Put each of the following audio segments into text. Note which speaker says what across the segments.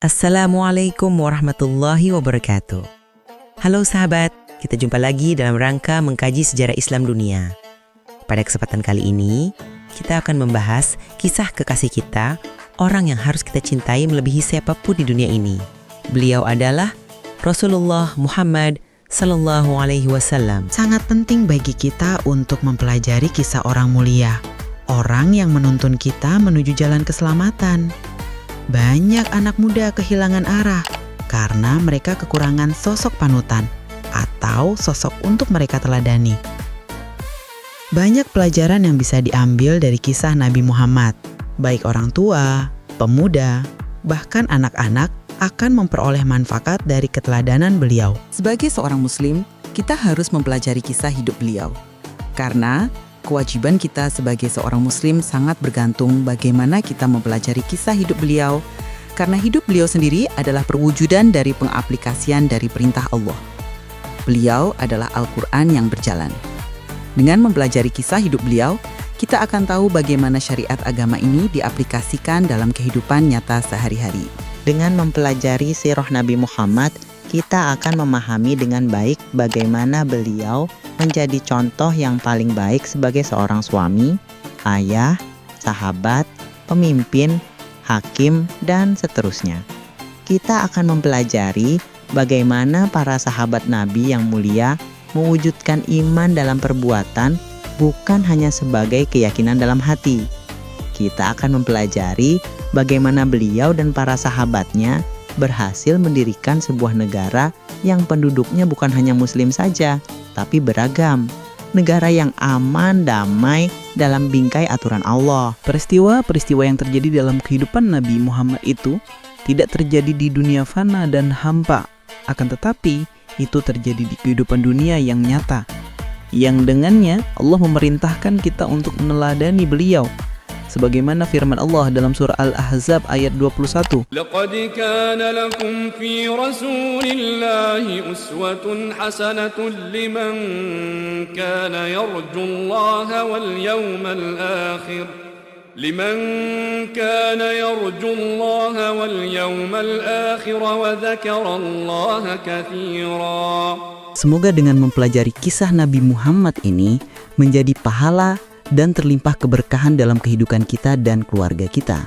Speaker 1: Assalamualaikum warahmatullahi wabarakatuh. Halo sahabat, kita jumpa lagi dalam rangka mengkaji sejarah Islam dunia. Pada kesempatan kali ini, kita akan membahas kisah kekasih kita, orang yang harus kita cintai melebihi siapapun di dunia ini. Beliau adalah Rasulullah Muhammad Sallallahu Alaihi Wasallam.
Speaker 2: Sangat penting bagi kita untuk mempelajari kisah orang mulia, orang yang menuntun kita menuju jalan keselamatan. Banyak anak muda kehilangan arah karena mereka kekurangan sosok panutan atau sosok untuk mereka teladani. Banyak pelajaran yang bisa diambil dari kisah Nabi Muhammad. Baik orang tua, pemuda, bahkan anak-anak akan memperoleh manfaat dari keteladanan beliau.
Speaker 3: Sebagai seorang muslim, kita harus mempelajari kisah hidup beliau. Karena kewajiban kita sebagai seorang muslim sangat bergantung bagaimana kita mempelajari kisah hidup beliau, karena hidup beliau sendiri adalah perwujudan dari pengaplikasian dari perintah Allah. Beliau adalah Al-Quran yang berjalan. Dengan mempelajari kisah hidup beliau, kita akan tahu bagaimana syariat agama ini diaplikasikan dalam kehidupan nyata sehari-hari.
Speaker 2: Dengan mempelajari sirah Nabi Muhammad, kita akan memahami dengan baik bagaimana beliau menjadi contoh yang paling baik sebagai seorang suami, ayah, sahabat, pemimpin, hakim, dan seterusnya. Kita akan mempelajari bagaimana para sahabat Nabi yang mulia mewujudkan iman dalam perbuatan, bukan hanya sebagai keyakinan dalam hati. Kita akan mempelajari bagaimana beliau dan para sahabatnya berhasil mendirikan sebuah negara yang penduduknya bukan hanya muslim saja, tapi beragam. Negara yang aman, damai, dalam bingkai aturan Allah.
Speaker 4: Peristiwa-peristiwa yang terjadi dalam kehidupan Nabi Muhammad itu tidak terjadi di dunia fana dan hampa, akan tetapi itu terjadi di kehidupan dunia yang nyata, yang dengannya Allah memerintahkan kita untuk meneladani beliau. Sebagaimana firman Allah dalam surah Al-Ahzab ayat 21.
Speaker 5: لَقَدْ كَانَ لَكُمْ فِي رَسُولِ اللَّهِ أُسْوَةٌ حَسَنَةٌ لِمَنْ كَانَ يَرْجُو اللَّهَ وَالْيَوْمَ الْآخِرَ وَذَكَرَ اللَّهَ كَثِيرًا.
Speaker 3: Semoga dengan mempelajari kisah Nabi Muhammad ini menjadi pahala dan terlimpah keberkahan dalam kehidupan kita dan keluarga kita.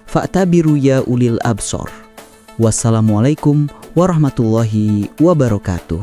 Speaker 3: Fa'tabiru ya ulil absor. Wassalamualaikum warahmatullahi wabarakatuh.